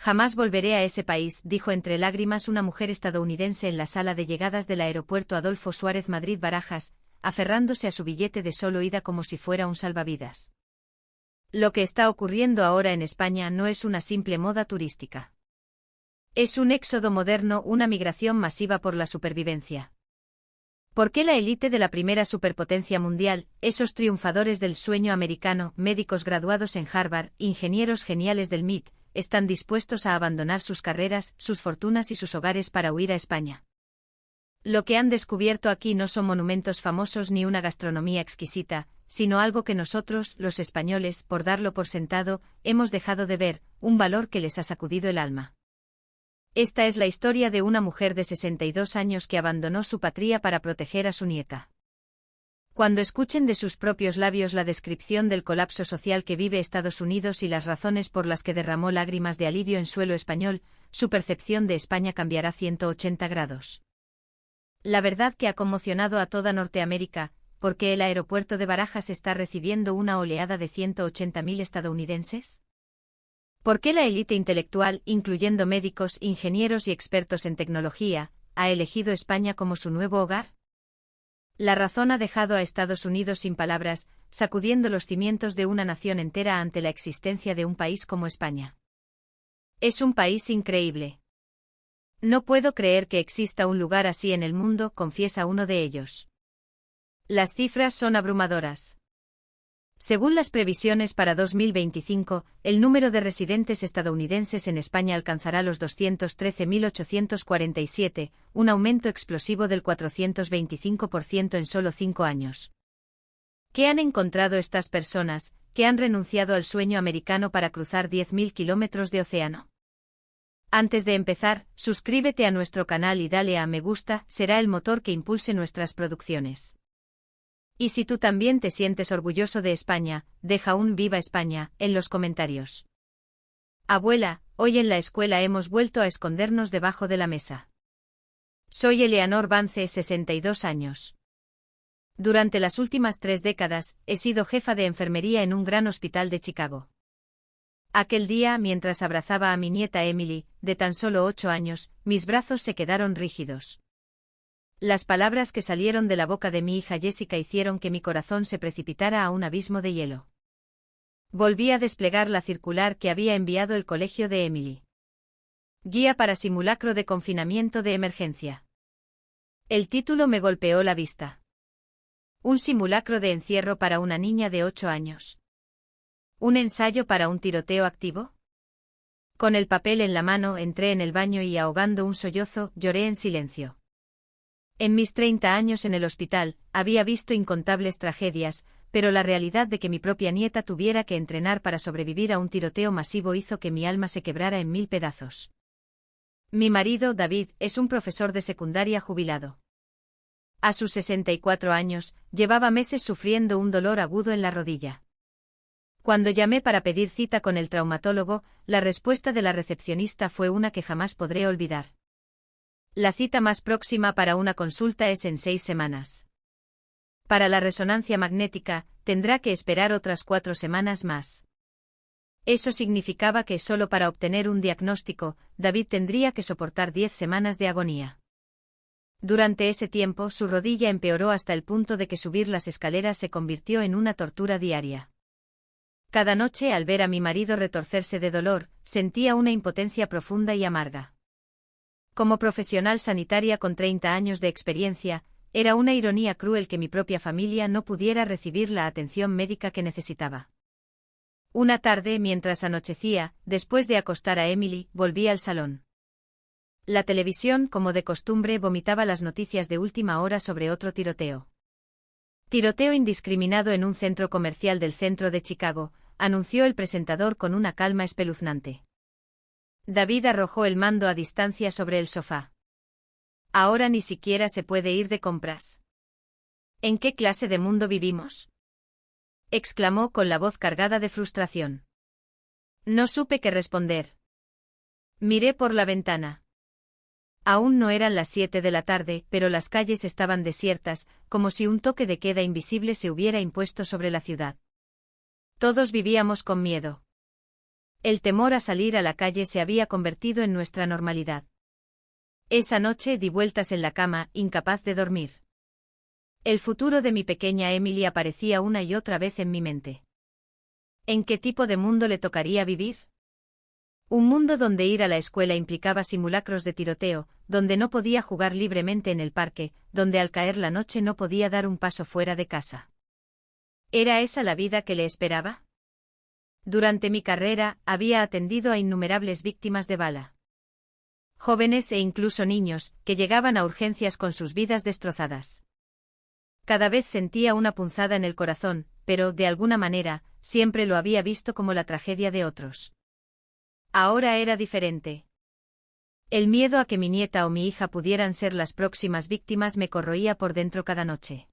Jamás volveré a ese país, dijo entre lágrimas una mujer estadounidense en la sala de llegadas del aeropuerto Adolfo Suárez Madrid-Barajas, aferrándose a su billete de solo ida como si fuera un salvavidas. Lo que está ocurriendo ahora en España no es una simple moda turística. Es un éxodo moderno, una migración masiva por la supervivencia. ¿Por qué la élite de la primera superpotencia mundial, esos triunfadores del sueño americano, médicos graduados en Harvard, ingenieros geniales del MIT, están dispuestos a abandonar sus carreras, sus fortunas y sus hogares para huir a España? Lo que han descubierto aquí no son monumentos famosos ni una gastronomía exquisita, sino algo que nosotros, los españoles, por darlo por sentado, hemos dejado de ver, un valor que les ha sacudido el alma. Esta es la historia de una mujer de 62 años que abandonó su patria para proteger a su nieta. Cuando escuchen de sus propios labios la descripción del colapso social que vive Estados Unidos y las razones por las que derramó lágrimas de alivio en suelo español, su percepción de España cambiará 180 grados. La verdad que ha conmocionado a toda Norteamérica, porque el aeropuerto de Barajas está recibiendo una oleada de 180.000 estadounidenses. ¿Por qué la élite intelectual, incluyendo médicos, ingenieros y expertos en tecnología, ha elegido España como su nuevo hogar? La razón ha dejado a Estados Unidos sin palabras, sacudiendo los cimientos de una nación entera ante la existencia de un país como España. Es un país increíble. No puedo creer que exista un lugar así en el mundo, confiesa uno de ellos. Las cifras son abrumadoras. Según las previsiones para 2025, el número de residentes estadounidenses en España alcanzará los 213.847, un aumento explosivo del 425% en solo 5 años. ¿Qué han encontrado estas personas, que han renunciado al sueño americano para cruzar 10.000 kilómetros de océano? Antes de empezar, suscríbete a nuestro canal y dale a me gusta, será el motor que impulse nuestras producciones. Y si tú también te sientes orgulloso de España, deja un Viva España en los comentarios. Abuela, hoy en la escuela hemos vuelto a escondernos debajo de la mesa. Soy Eleanor Vance, 62 años. Durante las últimas 3 décadas, he sido jefa de enfermería en un gran hospital de Chicago. Aquel día, mientras abrazaba a mi nieta Emily, de tan solo 8 años, mis brazos se quedaron rígidos. Las palabras que salieron de la boca de mi hija Jessica hicieron que mi corazón se precipitara a un abismo de hielo. Volví a desplegar la circular que había enviado el colegio de Emily. Guía para simulacro de confinamiento de emergencia. El título me golpeó la vista. Un simulacro de encierro para una niña de 8 años. ¿Un ensayo para un tiroteo activo? Con el papel en la mano entré en el baño y ahogando un sollozo, lloré en silencio. En mis 30 años en el hospital, había visto incontables tragedias, pero la realidad de que mi propia nieta tuviera que entrenar para sobrevivir a un tiroteo masivo hizo que mi alma se quebrara en 1000 pedazos. Mi marido, David, es un profesor de secundaria jubilado. A sus 64 años, llevaba meses sufriendo un dolor agudo en la rodilla. Cuando llamé para pedir cita con el traumatólogo, la respuesta de la recepcionista fue una que jamás podré olvidar. La cita más próxima para una consulta es en 6 semanas. Para la resonancia magnética, tendrá que esperar otras 4 semanas más. Eso significaba que solo para obtener un diagnóstico, David tendría que soportar 10 semanas de agonía. Durante ese tiempo, su rodilla empeoró hasta el punto de que subir las escaleras se convirtió en una tortura diaria. Cada noche, al ver a mi marido retorcerse de dolor, sentía una impotencia profunda y amarga. Como profesional sanitaria con 30 años de experiencia, era una ironía cruel que mi propia familia no pudiera recibir la atención médica que necesitaba. Una tarde, mientras anochecía, después de acostar a Emily, volví al salón. La televisión, como de costumbre, vomitaba las noticias de última hora sobre otro tiroteo. Tiroteo indiscriminado en un centro comercial del centro de Chicago, anunció el presentador con una calma espeluznante. David arrojó el mando a distancia sobre el sofá. Ahora ni siquiera se puede ir de compras. ¿En qué clase de mundo vivimos?, exclamó con la voz cargada de frustración. No supe qué responder. Miré por la ventana. Aún no eran las 7 de la tarde, pero las calles estaban desiertas, como si un toque de queda invisible se hubiera impuesto sobre la ciudad. Todos vivíamos con miedo. El temor a salir a la calle se había convertido en nuestra normalidad. Esa noche di vueltas en la cama, incapaz de dormir. El futuro de mi pequeña Emily aparecía una y otra vez en mi mente. ¿En qué tipo de mundo le tocaría vivir? Un mundo donde ir a la escuela implicaba simulacros de tiroteo, donde no podía jugar libremente en el parque, donde al caer la noche no podía dar un paso fuera de casa. ¿Era esa la vida que le esperaba? Durante mi carrera, había atendido a innumerables víctimas de bala. Jóvenes e incluso niños, que llegaban a urgencias con sus vidas destrozadas. Cada vez sentía una punzada en el corazón, pero, de alguna manera, siempre lo había visto como la tragedia de otros. Ahora era diferente. El miedo a que mi nieta o mi hija pudieran ser las próximas víctimas me corroía por dentro cada noche.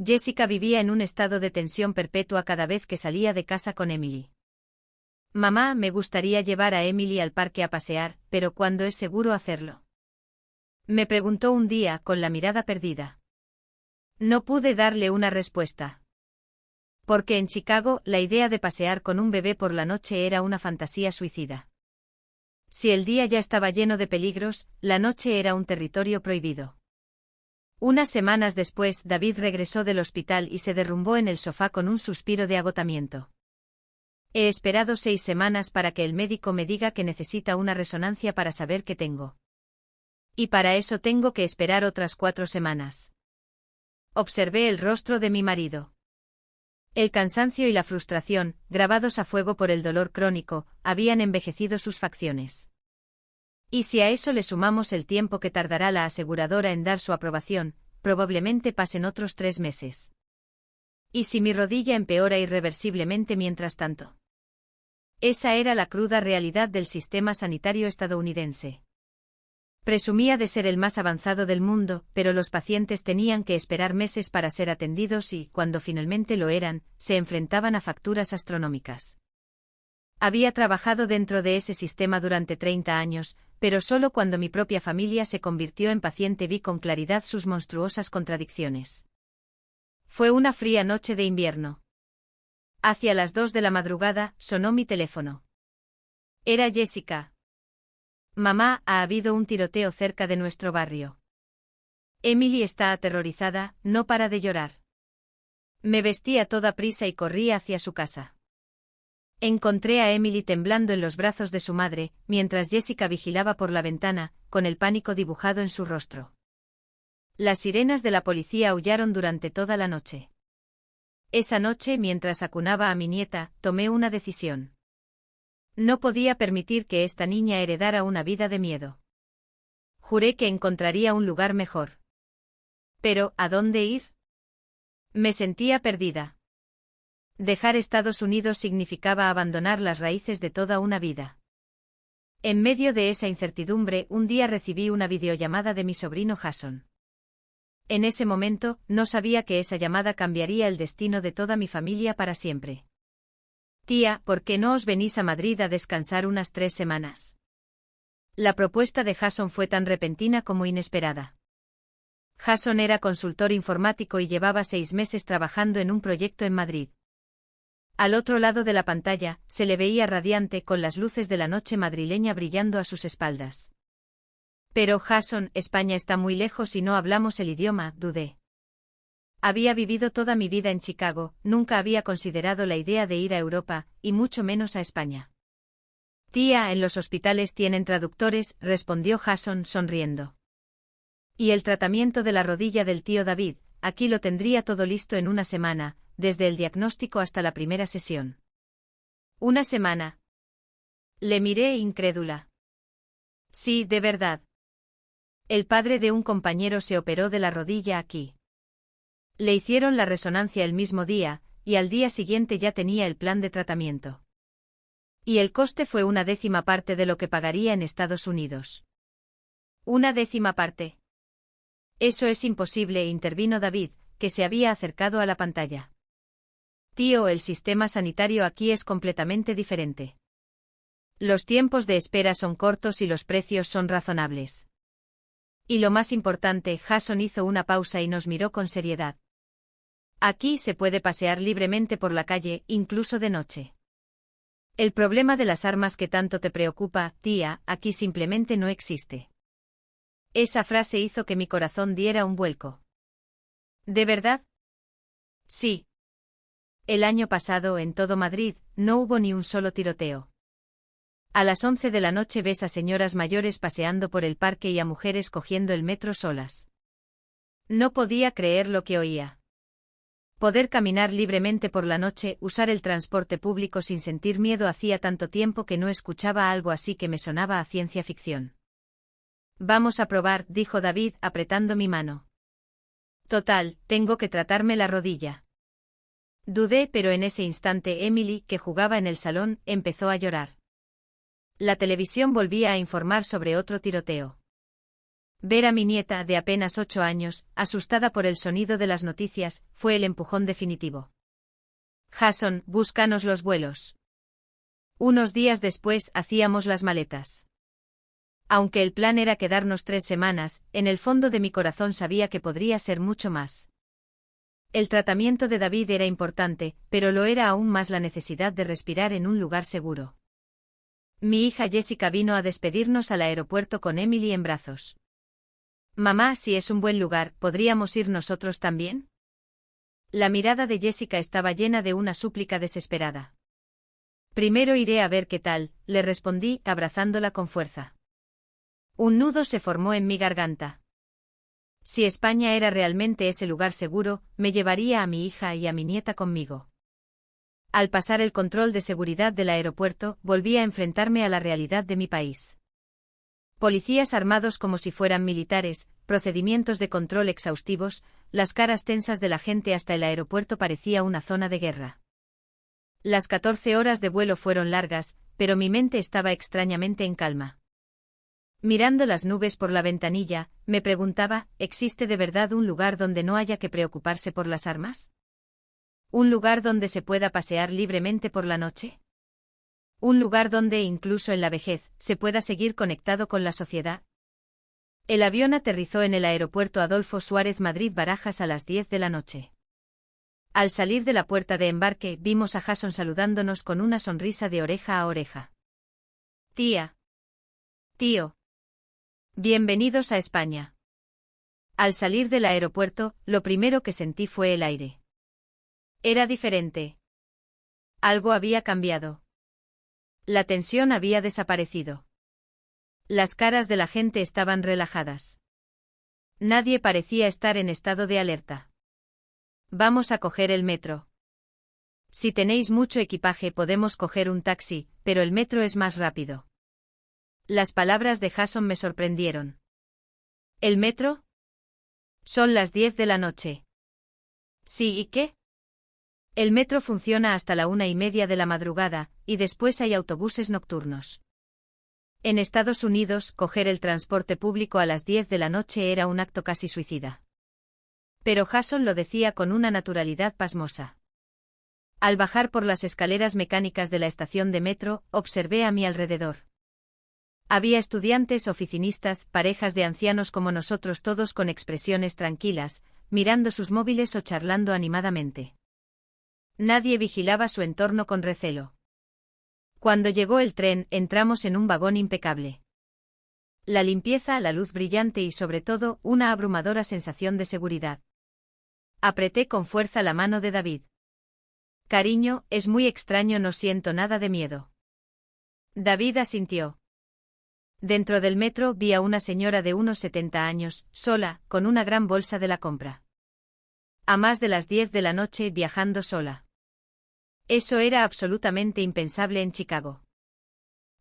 Jessica vivía en un estado de tensión perpetua cada vez que salía de casa con Emily. Mamá, me gustaría llevar a Emily al parque a pasear, pero ¿cuándo es seguro hacerlo? Me preguntó un día, con la mirada perdida. No pude darle una respuesta. Porque en Chicago, la idea de pasear con un bebé por la noche era una fantasía suicida. Si el día ya estaba lleno de peligros, la noche era un territorio prohibido. Unas semanas después, David regresó del hospital y se derrumbó en el sofá con un suspiro de agotamiento. He esperado 6 semanas para que el médico me diga que necesita una resonancia para saber qué tengo. Y para eso tengo que esperar otras 4 semanas. Observé el rostro de mi marido. El cansancio y la frustración, grabados a fuego por el dolor crónico, habían envejecido sus facciones. Y si a eso le sumamos el tiempo que tardará la aseguradora en dar su aprobación, probablemente pasen otros 3 meses. ¿Y si mi rodilla empeora irreversiblemente mientras tanto? Esa era la cruda realidad del sistema sanitario estadounidense. Presumía de ser el más avanzado del mundo, pero los pacientes tenían que esperar meses para ser atendidos y, cuando finalmente lo eran, se enfrentaban a facturas astronómicas. Había trabajado dentro de ese sistema durante 30 años, pero solo cuando mi propia familia se convirtió en paciente vi con claridad sus monstruosas contradicciones. Fue una fría noche de invierno. Hacia las 2 de la madrugada, sonó mi teléfono. Era Jessica. Mamá, ha habido un tiroteo cerca de nuestro barrio. Emily está aterrorizada, no para de llorar. Me vestí a toda prisa y corrí hacia su casa. Encontré a Emily temblando en los brazos de su madre, mientras Jessica vigilaba por la ventana, con el pánico dibujado en su rostro. Las sirenas de la policía aullaron durante toda la noche. Esa noche, mientras acunaba a mi nieta, tomé una decisión. No podía permitir que esta niña heredara una vida de miedo. Juré que encontraría un lugar mejor. Pero, ¿a dónde ir? Me sentía perdida. Dejar Estados Unidos significaba abandonar las raíces de toda una vida. En medio de esa incertidumbre, un día recibí una videollamada de mi sobrino Jason. En ese momento, no sabía que esa llamada cambiaría el destino de toda mi familia para siempre. Tía, ¿por qué no os venís a Madrid a descansar unas 3 semanas? La propuesta de Jason fue tan repentina como inesperada. Jason era consultor informático y llevaba 6 meses trabajando en un proyecto en Madrid. Al otro lado de la pantalla, se le veía radiante con las luces de la noche madrileña brillando a sus espaldas. Pero Jason, España está muy lejos y no hablamos el idioma, dudé. Había vivido toda mi vida en Chicago, nunca había considerado la idea de ir a Europa, y mucho menos a España. Tía, en los hospitales tienen traductores, respondió Jason sonriendo. Y el tratamiento de la rodilla del tío David, aquí lo tendría todo listo en una semana, desde el diagnóstico hasta la primera sesión. ¿Una semana? Le miré incrédula. Sí, de verdad. El padre de un compañero se operó de la rodilla aquí. Le hicieron la resonancia el mismo día, y al día siguiente ya tenía el plan de tratamiento. Y el coste fue 1/10 parte de lo que pagaría en Estados Unidos. 1/10 parte. Eso es imposible, intervino David, que se había acercado a la pantalla. Tío, el sistema sanitario aquí es completamente diferente. Los tiempos de espera son cortos y los precios son razonables. Y lo más importante, Jason hizo una pausa y nos miró con seriedad. Aquí se puede pasear libremente por la calle, incluso de noche. El problema de las armas que tanto te preocupa, tía, aquí simplemente no existe. Esa frase hizo que mi corazón diera un vuelco. ¿De verdad? Sí. El año pasado, en todo Madrid, no hubo ni un solo tiroteo. A las 11 de la noche ves a señoras mayores paseando por el parque y a mujeres cogiendo el metro solas. No podía creer lo que oía. Poder caminar libremente por la noche, usar el transporte público sin sentir miedo, hacía tanto tiempo que no escuchaba algo así que me sonaba a ciencia ficción. Vamos a probar, dijo David, apretando mi mano. Total, tengo que tratarme la rodilla. Dudé, pero en ese instante Emily, que jugaba en el salón, empezó a llorar. La televisión volvía a informar sobre otro tiroteo. Ver a mi nieta, de apenas 8 años, asustada por el sonido de las noticias, fue el empujón definitivo. Jason, búscanos los vuelos. Unos días después hacíamos las maletas. Aunque el plan era quedarnos 3 semanas, en el fondo de mi corazón sabía que podría ser mucho más. El tratamiento de David era importante, pero lo era aún más la necesidad de respirar en un lugar seguro. Mi hija Jessica vino a despedirnos al aeropuerto con Emily en brazos. Mamá, si es un buen lugar, ¿podríamos ir nosotros también? La mirada de Jessica estaba llena de una súplica desesperada. Primero iré a ver qué tal, le respondí, abrazándola con fuerza. Un nudo se formó en mi garganta. Si España era realmente ese lugar seguro, me llevaría a mi hija y a mi nieta conmigo. Al pasar el control de seguridad del aeropuerto, volví a enfrentarme a la realidad de mi país. Policías armados como si fueran militares, procedimientos de control exhaustivos, las caras tensas de la gente, hasta el aeropuerto parecía una zona de guerra. Las 14 horas de vuelo fueron largas, pero mi mente estaba extrañamente en calma. Mirando las nubes por la ventanilla, me preguntaba, ¿existe de verdad un lugar donde no haya que preocuparse por las armas? ¿Un lugar donde se pueda pasear libremente por la noche? ¿Un lugar donde, incluso en la vejez, se pueda seguir conectado con la sociedad? El avión aterrizó en el aeropuerto Adolfo Suárez Madrid-Barajas a las 10 de la noche. Al salir de la puerta de embarque, vimos a Jason saludándonos con una sonrisa de oreja a oreja. Tía. Tío. Bienvenidos a España. Al salir del aeropuerto, lo primero que sentí fue el aire. Era diferente. Algo había cambiado. La tensión había desaparecido. Las caras de la gente estaban relajadas. Nadie parecía estar en estado de alerta. Vamos a coger el metro. Si tenéis mucho equipaje podemos coger un taxi, pero el metro es más rápido. Las palabras de Jason me sorprendieron. ¿El metro? Son las 10 de la noche. ¿Sí y qué? El metro funciona hasta la 1:30 de la madrugada, y después hay autobuses nocturnos. En Estados Unidos, coger el transporte público a las 10 de la noche era un acto casi suicida. Pero Jason lo decía con una naturalidad pasmosa. Al bajar por las escaleras mecánicas de la estación de metro, observé a mi alrededor. Había estudiantes, oficinistas, parejas de ancianos como nosotros, todos con expresiones tranquilas, mirando sus móviles o charlando animadamente. Nadie vigilaba su entorno con recelo. Cuando llegó el tren, entramos en un vagón impecable. La limpieza, la luz brillante y sobre todo, una abrumadora sensación de seguridad. Apreté con fuerza la mano de David. Cariño, es muy extraño, no siento nada de miedo. David asintió. Dentro del metro vi a una señora de unos 70 años, sola, con una gran bolsa de la compra. A más de las 10 de la noche viajando sola. Eso era absolutamente impensable en Chicago.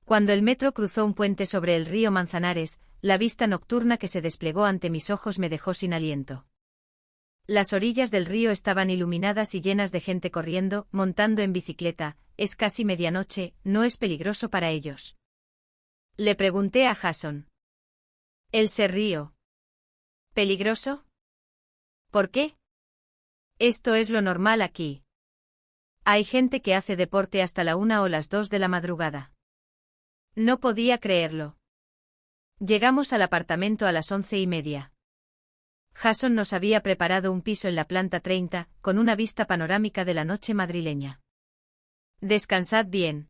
Cuando el metro cruzó un puente sobre el río Manzanares, la vista nocturna que se desplegó ante mis ojos me dejó sin aliento. Las orillas del río estaban iluminadas y llenas de gente corriendo, montando en bicicleta. Es casi medianoche, ¿no es peligroso para ellos? Le pregunté a Jason. Él se rió. ¿Peligroso? ¿Por qué? Esto es lo normal aquí. Hay gente que hace deporte hasta la 1 o las 2 de la madrugada. No podía creerlo. Llegamos al apartamento a las 11:30. Jason nos había preparado un piso en la planta 30, con una vista panorámica de la noche madrileña. Descansad bien.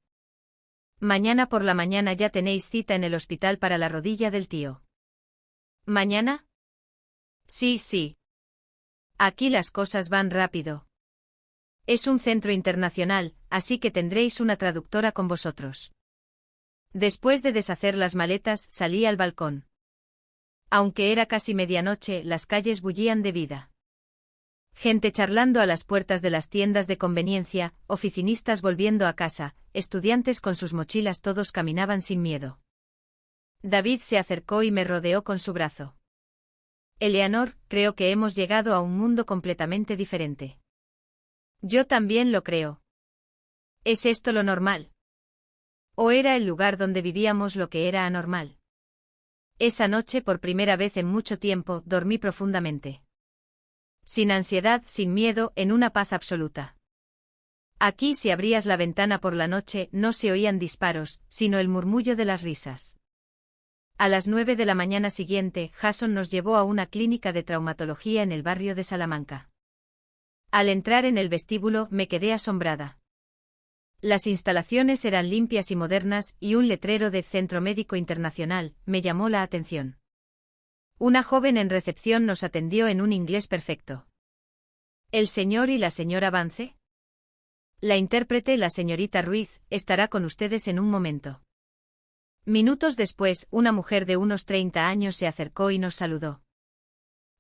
Mañana por la mañana ya tenéis cita en el hospital para la rodilla del tío. ¿Mañana? Sí, sí. Aquí las cosas van rápido. Es un centro internacional, así que tendréis una traductora con vosotros. Después de deshacer las maletas, salí al balcón. Aunque era casi medianoche, las calles bullían de vida. Gente charlando a las puertas de las tiendas de conveniencia, oficinistas volviendo a casa, estudiantes con sus mochilas, todos caminaban sin miedo. David se acercó y me rodeó con su brazo. Eleanor, creo que hemos llegado a un mundo completamente diferente. Yo también lo creo. ¿Es esto lo normal? ¿O era el lugar donde vivíamos lo que era anormal? Esa noche, por primera vez en mucho tiempo, dormí profundamente. Sin ansiedad, sin miedo, en una paz absoluta. Aquí, si abrías la ventana por la noche, no se oían disparos, sino el murmullo de las risas. A las 9 de la mañana siguiente, Jason nos llevó a una clínica de traumatología en el barrio de Salamanca. Al entrar en el vestíbulo, me quedé asombrada. Las instalaciones eran limpias y modernas, y un letrero de Centro Médico Internacional me llamó la atención. Una joven en recepción nos atendió en un inglés perfecto. ¿El señor y la señora Vance? La intérprete, la señorita Ruiz, estará con ustedes en un momento. Minutos después, una mujer de unos 30 años se acercó y nos saludó.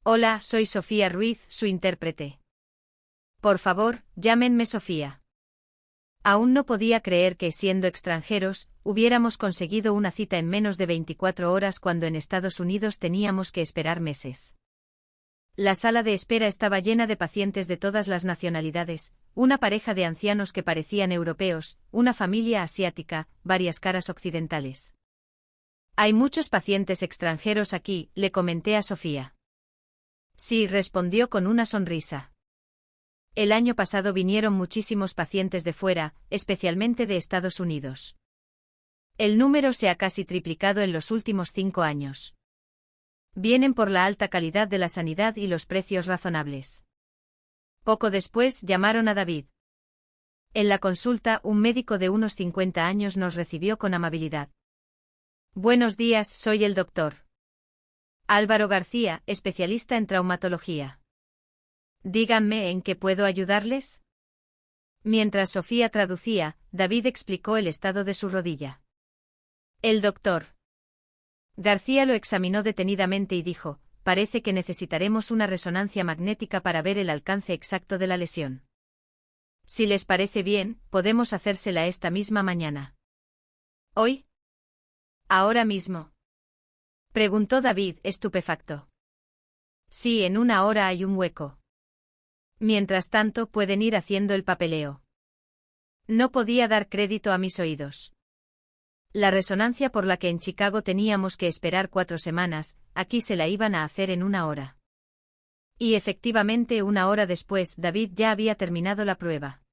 Hola, soy Sofía Ruiz, su intérprete. Por favor, llámenme Sofía. Aún no podía creer que, siendo extranjeros, hubiéramos conseguido una cita en menos de 24 horas cuando en Estados Unidos teníamos que esperar meses. La sala de espera estaba llena de pacientes de todas las nacionalidades, una pareja de ancianos que parecían europeos, una familia asiática, varias caras occidentales. Hay muchos pacientes extranjeros aquí, le comenté a Sofía. Sí, respondió con una sonrisa. El año pasado vinieron muchísimos pacientes de fuera, especialmente de Estados Unidos. El número se ha casi triplicado en los últimos 5 años. Vienen por la alta calidad de la sanidad y los precios razonables. Poco después llamaron a David. En la consulta, un médico de unos 50 años nos recibió con amabilidad. Buenos días, soy el doctor Álvaro García, especialista en traumatología. Díganme en qué puedo ayudarles. Mientras Sofía traducía, David explicó el estado de su rodilla. El doctor García lo examinó detenidamente y dijo, parece que necesitaremos una resonancia magnética para ver el alcance exacto de la lesión. Si les parece bien, podemos hacérsela esta misma mañana. ¿Hoy? ¿Ahora mismo? Preguntó David, estupefacto. Sí, en 1 hora hay un hueco. Mientras tanto, pueden ir haciendo el papeleo. No podía dar crédito a mis oídos. La resonancia por la que en Chicago teníamos que esperar 4 semanas, aquí se la iban a hacer en 1 hora. Y efectivamente 1 hora después, David ya había terminado la prueba.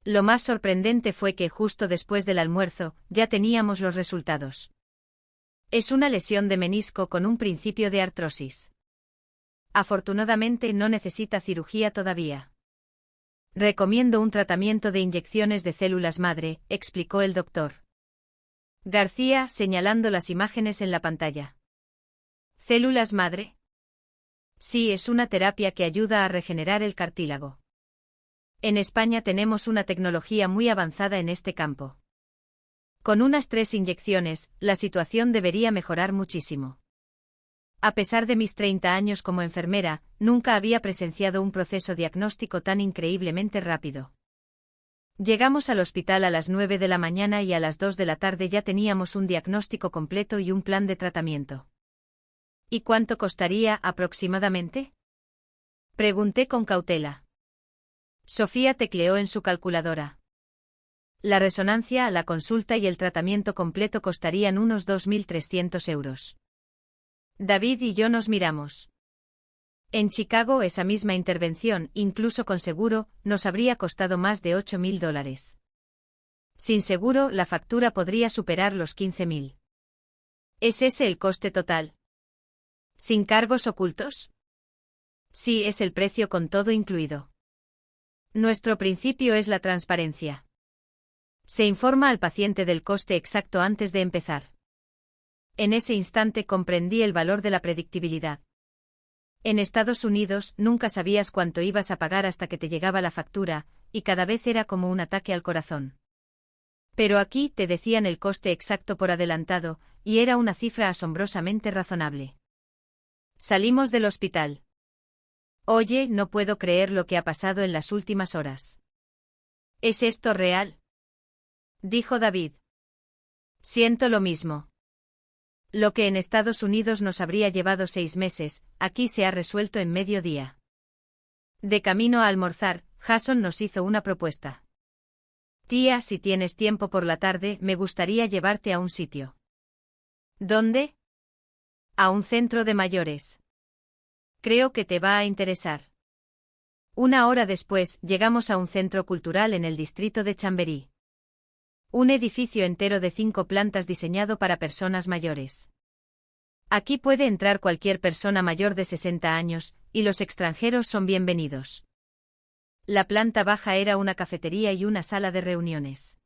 Lo más sorprendente fue que justo después del almuerzo, ya teníamos los resultados. Es una lesión de menisco con un principio de artrosis. Afortunadamente no necesita cirugía todavía. Recomiendo un tratamiento de inyecciones de células madre, explicó el doctor García, señalando las imágenes en la pantalla. ¿Células madre? Sí, es una terapia que ayuda a regenerar el cartílago. En España tenemos una tecnología muy avanzada en este campo. Con unas 3 inyecciones, la situación debería mejorar muchísimo. A pesar de mis 30 años como enfermera, nunca había presenciado un proceso diagnóstico tan increíblemente rápido. Llegamos al hospital a las 9 de la mañana y a las 2 de la tarde ya teníamos un diagnóstico completo y un plan de tratamiento. ¿Y cuánto costaría aproximadamente? Pregunté con cautela. Sofía tecleó en su calculadora. La resonancia, la consulta y el tratamiento completo costarían unos 2.300 euros. David y yo nos miramos. En Chicago esa misma intervención, incluso con seguro, nos habría costado más de $8.000. Sin seguro, la factura podría superar los 15.000. ¿Es ese el coste total? ¿Sin cargos ocultos? Sí, es el precio con todo incluido. Nuestro principio es la transparencia. Se informa al paciente del coste exacto antes de empezar. En ese instante comprendí el valor de la predictibilidad. En Estados Unidos nunca sabías cuánto ibas a pagar hasta que te llegaba la factura, y cada vez era como un ataque al corazón. Pero aquí te decían el coste exacto por adelantado, y era una cifra asombrosamente razonable. Salimos del hospital. Oye, no puedo creer lo que ha pasado en las últimas horas. ¿Es esto real?, dijo David. Siento lo mismo. Lo que en Estados Unidos nos habría llevado 6 meses, aquí se ha resuelto en medio día. De camino a almorzar, Jason nos hizo una propuesta. Tía, si tienes tiempo por la tarde, me gustaría llevarte a un sitio. ¿Dónde? A un centro de mayores. Creo que te va a interesar. Una hora después, llegamos a un centro cultural en el distrito de Chamberí. Un edificio entero de 5 plantas diseñado para personas mayores. Aquí puede entrar cualquier persona mayor de 60 años, y los extranjeros son bienvenidos. La planta baja era una cafetería y una sala de reuniones.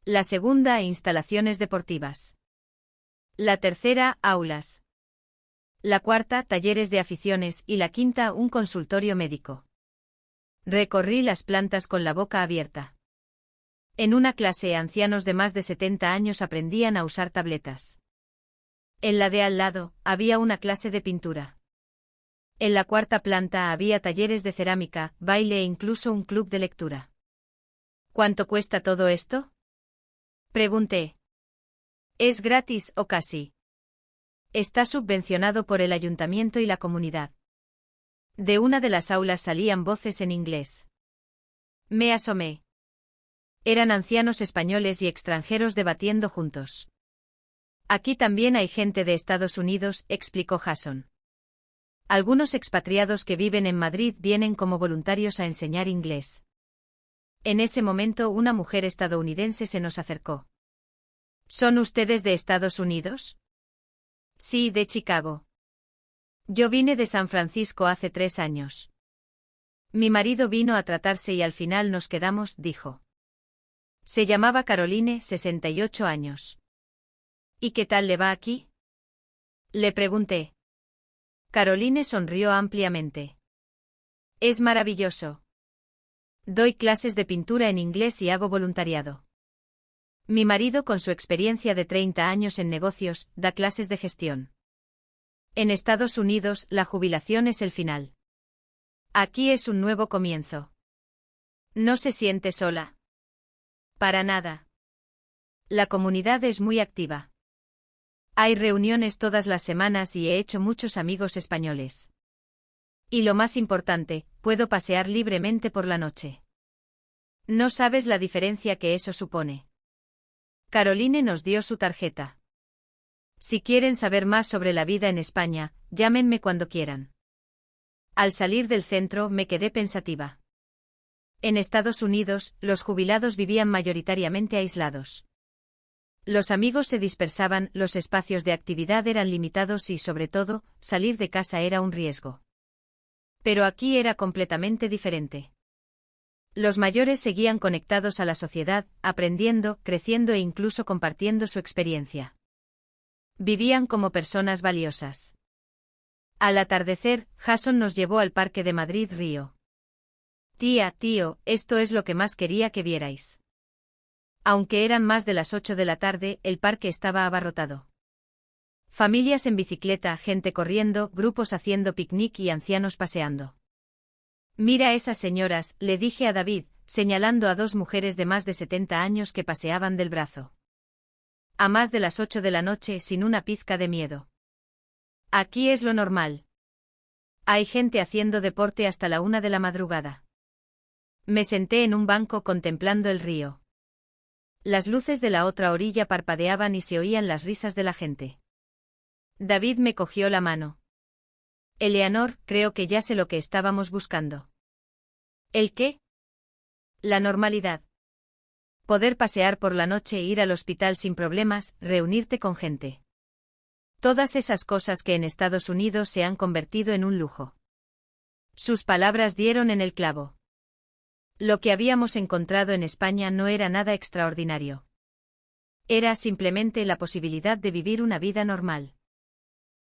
La segunda, instalaciones deportivas. La tercera, aulas. La cuarta, talleres de aficiones, y la quinta, un consultorio médico. Recorrí las plantas con la boca abierta. En una clase, ancianos de más de 70 años aprendían a usar tabletas. En la de al lado, había una clase de pintura. En la cuarta planta había talleres de cerámica, baile e incluso un club de lectura. ¿Cuánto cuesta todo esto?, pregunté. Es gratis o casi. Está subvencionado por el ayuntamiento y la comunidad. De una de las aulas salían voces en inglés. Me asomé. Eran ancianos españoles y extranjeros debatiendo juntos. Aquí también hay gente de Estados Unidos, explicó Jason. Algunos expatriados que viven en Madrid vienen como voluntarios a enseñar inglés. En ese momento una mujer estadounidense se nos acercó. ¿Son ustedes de Estados Unidos? Sí, de Chicago. Yo vine de San Francisco hace 3 años. Mi marido vino a tratarse y al final nos quedamos, dijo. Se llamaba Caroline, 68 años. ¿Y qué tal le va aquí?, le pregunté. Caroline sonrió ampliamente. Es maravilloso. Doy clases de pintura en inglés y hago voluntariado. Mi marido, con su experiencia de 30 años en negocios, da clases de gestión. En Estados Unidos, la jubilación es el final. Aquí es un nuevo comienzo. ¿No se siente sola? Para nada. La comunidad es muy activa. Hay reuniones todas las semanas y he hecho muchos amigos españoles. Y lo más importante, puedo pasear libremente por la noche. No sabes la diferencia que eso supone. Caroline nos dio su tarjeta. Si quieren saber más sobre la vida en España, llámenme cuando quieran. Al salir del centro me quedé pensativa. En Estados Unidos, los jubilados vivían mayoritariamente aislados. Los amigos se dispersaban, los espacios de actividad eran limitados y, sobre todo, salir de casa era un riesgo. Pero aquí era completamente diferente. Los mayores seguían conectados a la sociedad, aprendiendo, creciendo e incluso compartiendo su experiencia. Vivían como personas valiosas. Al atardecer, Jason nos llevó al Parque de Madrid Río. Tía, tío, esto es lo que más quería que vierais. Aunque eran más de las 8 de la tarde, el parque estaba abarrotado. Familias en bicicleta, gente corriendo, grupos haciendo picnic y ancianos paseando. Mira esas señoras, le dije a David, señalando a 2 mujeres de más de 70 años que paseaban del brazo. A más de las 8 de la noche, sin una pizca de miedo. Aquí es lo normal. Hay gente haciendo deporte hasta la 1 de la madrugada. Me senté en un banco contemplando el río. Las luces de la otra orilla parpadeaban y se oían las risas de la gente. David me cogió la mano. Eleanor, creo que ya sé lo que estábamos buscando. ¿El qué? La normalidad. Poder pasear por la noche e ir al hospital sin problemas, reunirte con gente. Todas esas cosas que en Estados Unidos se han convertido en un lujo. Sus palabras dieron en el clavo. Lo que habíamos encontrado en España no era nada extraordinario. Era simplemente la posibilidad de vivir una vida normal.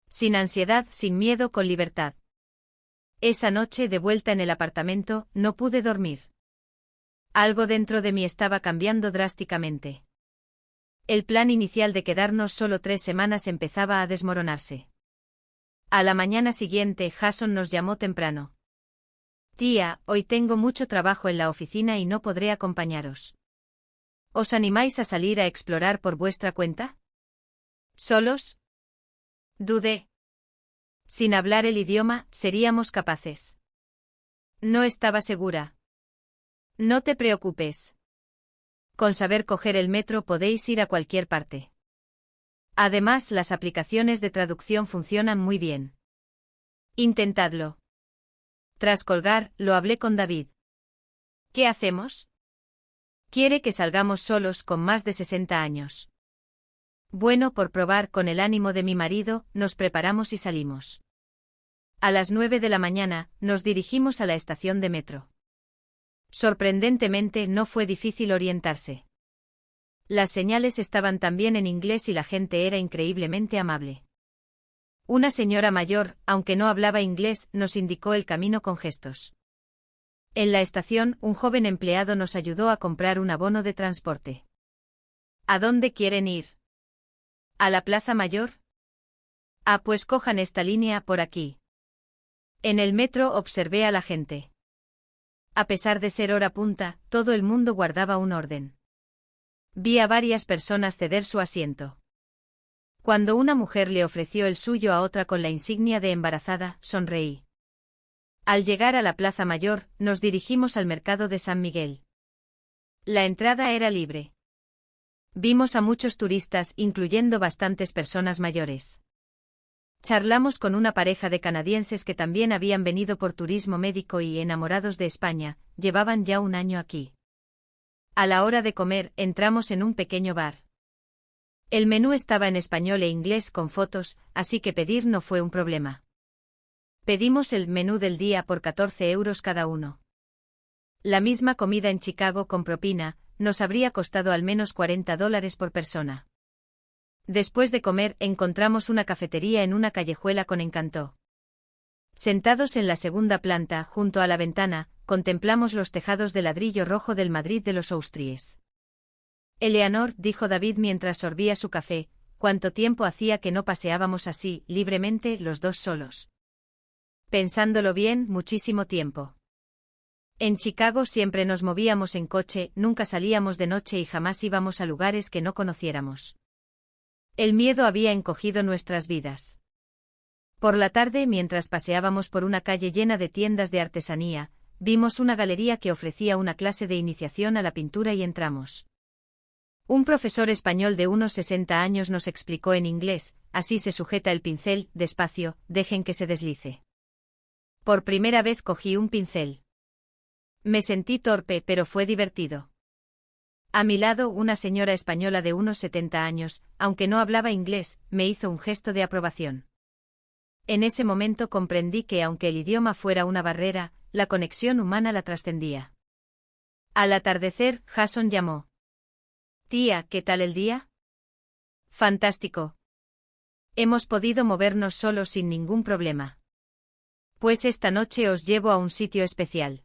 Sin ansiedad, sin miedo, con libertad. Esa noche, de vuelta en el apartamento, no pude dormir. Algo dentro de mí estaba cambiando drásticamente. El plan inicial de quedarnos solo 3 semanas empezaba a desmoronarse. A la mañana siguiente, Jason nos llamó temprano. Tía, hoy tengo mucho trabajo en la oficina y no podré acompañaros. ¿Os animáis a salir a explorar por vuestra cuenta? ¿Solos? Dudé. Sin hablar el idioma, ¿seríamos capaces? No estaba segura. No te preocupes. Con saber coger el metro podéis ir a cualquier parte. Además, las aplicaciones de traducción funcionan muy bien. Intentadlo. Tras colgar, lo hablé con David. ¿Qué hacemos? Quiere que salgamos solos con más de 60 años. Bueno, por probar con el ánimo de mi marido, nos preparamos y salimos. A las 9 de la mañana, nos dirigimos a la estación de metro. Sorprendentemente, no fue difícil orientarse. Las señales estaban también en inglés y la gente era increíblemente amable. Una señora mayor, aunque no hablaba inglés, nos indicó el camino con gestos. En la estación, un joven empleado nos ayudó a comprar un abono de transporte. ¿A dónde quieren ir? ¿A la Plaza Mayor? Ah, pues cojan esta línea por aquí. En el metro observé a la gente. A pesar de ser hora punta, todo el mundo guardaba un orden. Vi a varias personas ceder su asiento. Cuando una mujer le ofreció el suyo a otra con la insignia de embarazada, sonreí. Al llegar a la Plaza Mayor, nos dirigimos al mercado de San Miguel. La entrada era libre. Vimos a muchos turistas, incluyendo bastantes personas mayores. Charlamos con una pareja de canadienses que también habían venido por turismo médico y, enamorados de España, llevaban ya un año aquí. A la hora de comer, entramos en un pequeño bar. El menú estaba en español e inglés con fotos, así que pedir no fue un problema. Pedimos el menú del día por 14 euros cada uno. La misma comida en Chicago con propina, nos habría costado al menos $40 por persona. Después de comer, encontramos una cafetería en una callejuela con encanto. Sentados en la segunda planta, junto a la ventana, contemplamos los tejados de ladrillo rojo del Madrid de los Austríes. Eleanor, dijo David mientras sorbía su café, ¿cuánto tiempo hacía que no paseábamos así, libremente, los dos solos? Pensándolo bien, muchísimo tiempo. En Chicago siempre nos movíamos en coche, nunca salíamos de noche y jamás íbamos a lugares que no conociéramos. El miedo había encogido nuestras vidas. Por la tarde, mientras paseábamos por una calle llena de tiendas de artesanía, vimos una galería que ofrecía una clase de iniciación a la pintura y entramos. Un profesor español de unos 60 años nos explicó en inglés, así se sujeta el pincel, despacio, dejen que se deslice. Por primera vez cogí un pincel. Me sentí torpe, pero fue divertido. A mi lado, una señora española de unos 70 años, aunque no hablaba inglés, me hizo un gesto de aprobación. En ese momento comprendí que, aunque el idioma fuera una barrera, la conexión humana la trascendía. Al atardecer, Jason llamó. Tía, ¿qué tal el día? Fantástico. Hemos podido movernos solos sin ningún problema. Pues esta noche os llevo a un sitio especial.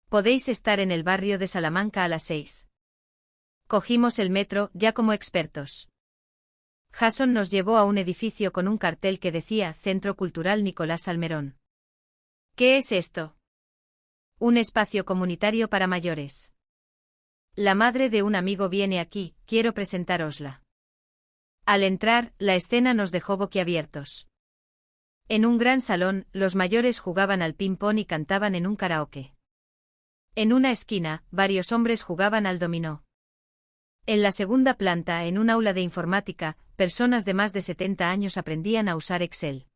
Podéis estar en el barrio de Salamanca a las 6. Cogimos el metro, ya como expertos. Jason nos llevó a un edificio con un cartel que decía Centro Cultural Nicolás Salmerón. ¿Qué es esto? Un espacio comunitario para mayores. La madre de un amigo viene aquí, quiero presentárosla. Al entrar, la escena nos dejó boquiabiertos. En un gran salón, los mayores jugaban al ping-pong y cantaban en un karaoke. En una esquina, varios hombres jugaban al dominó. En la segunda planta, en un aula de informática, personas de más de 70 años aprendían a usar Excel.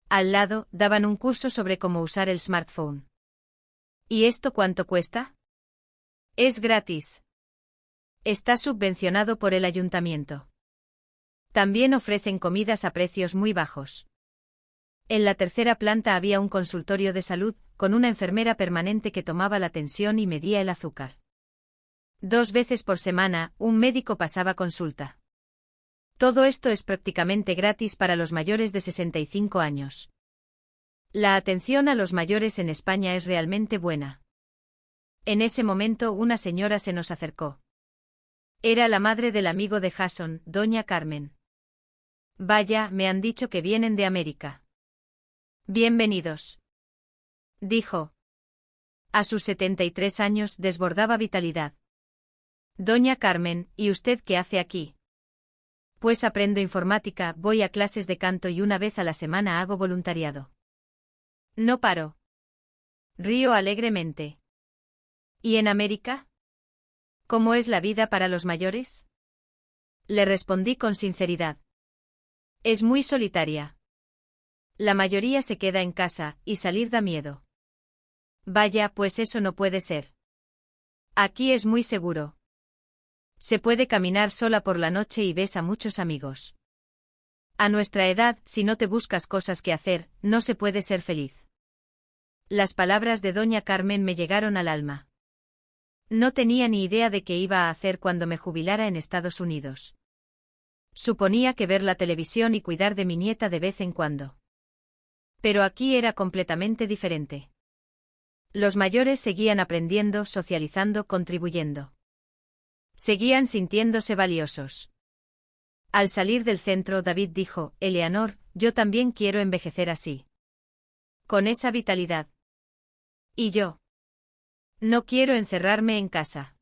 Al lado, daban un curso sobre cómo usar el smartphone. ¿Y esto cuánto cuesta? Es gratis. Está subvencionado por el ayuntamiento. También ofrecen comidas a precios muy bajos. En la tercera planta había un consultorio de salud, con una enfermera permanente que tomaba la tensión y medía el azúcar. 2 veces por semana, un médico pasaba consulta. Todo esto es prácticamente gratis para los mayores de 65 años. La atención a los mayores en España es realmente buena. En ese momento una señora se nos acercó. Era la madre del amigo de Jason, doña Carmen. Vaya, me han dicho que vienen de América. Bienvenidos. Dijo. A sus 73 años desbordaba vitalidad. Doña Carmen, ¿y usted qué hace aquí? Pues aprendo informática, voy a clases de canto y una vez a la semana hago voluntariado. No paro. Río alegremente. ¿Y en América? ¿Cómo es la vida para los mayores? Le respondí con sinceridad. Es muy solitaria. La mayoría se queda en casa, y salir da miedo. Vaya, pues eso no puede ser. Aquí es muy seguro. Se puede caminar sola por la noche y ves a muchos amigos. A nuestra edad, si no te buscas cosas que hacer, no se puede ser feliz. Las palabras de doña Carmen me llegaron al alma. No tenía ni idea de qué iba a hacer cuando me jubilara en Estados Unidos. Suponía que ver la televisión y cuidar de mi nieta de vez en cuando. Pero aquí era completamente diferente. Los mayores seguían aprendiendo, socializando, contribuyendo. Seguían sintiéndose valiosos. Al salir del centro, David dijo, Eleanor, yo también quiero envejecer así. Con esa vitalidad. ¿Y yo? No quiero encerrarme en casa.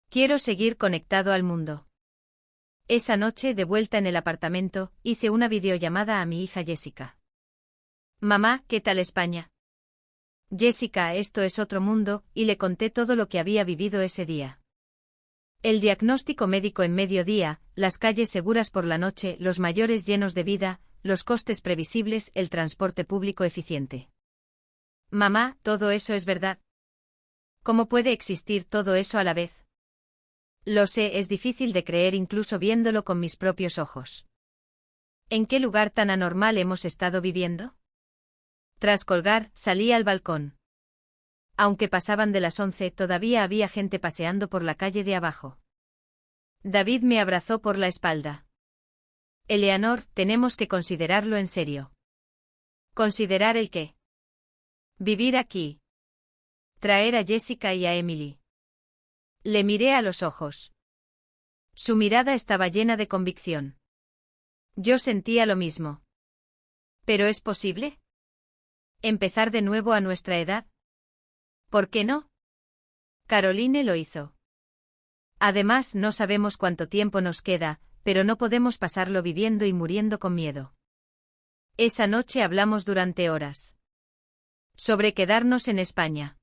Quiero seguir conectado al mundo. Esa noche, de vuelta en el apartamento, hice una videollamada a mi hija Jessica. Mamá, ¿qué tal España? Jessica, esto es otro mundo, y le conté todo lo que había vivido ese día. El diagnóstico médico en mediodía, las calles seguras por la noche, los mayores llenos de vida, los costes previsibles, el transporte público eficiente. Mamá, ¿todo eso es verdad? ¿Cómo puede existir todo eso a la vez? Lo sé, es difícil de creer incluso viéndolo con mis propios ojos. ¿En qué lugar tan anormal hemos estado viviendo? Tras colgar, salí al balcón. Aunque pasaban de las 11, todavía había gente paseando por la calle de abajo. David me abrazó por la espalda. Eleanor, tenemos que considerarlo en serio. ¿Considerar el qué? Vivir aquí. Traer a Jessica y a Emily. Le miré a los ojos. Su mirada estaba llena de convicción. Yo sentía lo mismo. ¿Pero es posible? ¿Empezar de nuevo a nuestra edad? ¿Por qué no? Caroline lo hizo. Además, no sabemos cuánto tiempo nos queda, pero no podemos pasarlo viviendo y muriendo con miedo. Esa noche hablamos durante horas. Sobre quedarnos en España.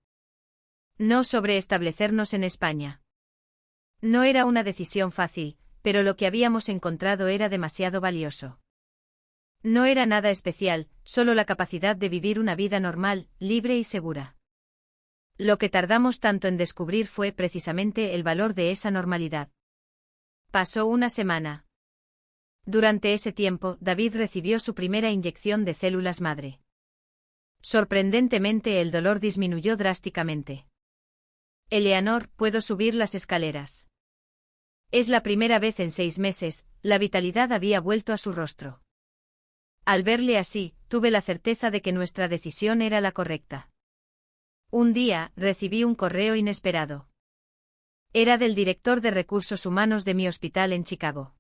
No sobre establecernos en España. No era una decisión fácil, pero lo que habíamos encontrado era demasiado valioso. No era nada especial, solo la capacidad de vivir una vida normal, libre y segura. Lo que tardamos tanto en descubrir fue precisamente el valor de esa normalidad. Pasó una semana. Durante ese tiempo, David recibió su primera inyección de células madre. Sorprendentemente, el dolor disminuyó drásticamente. Eleanor, ¿puedo subir las escaleras? Es la primera vez en 6 meses, la vitalidad había vuelto a su rostro. Al verle así, tuve la certeza de que nuestra decisión era la correcta. Un día, recibí un correo inesperado. Era del director de recursos humanos de mi hospital en Chicago.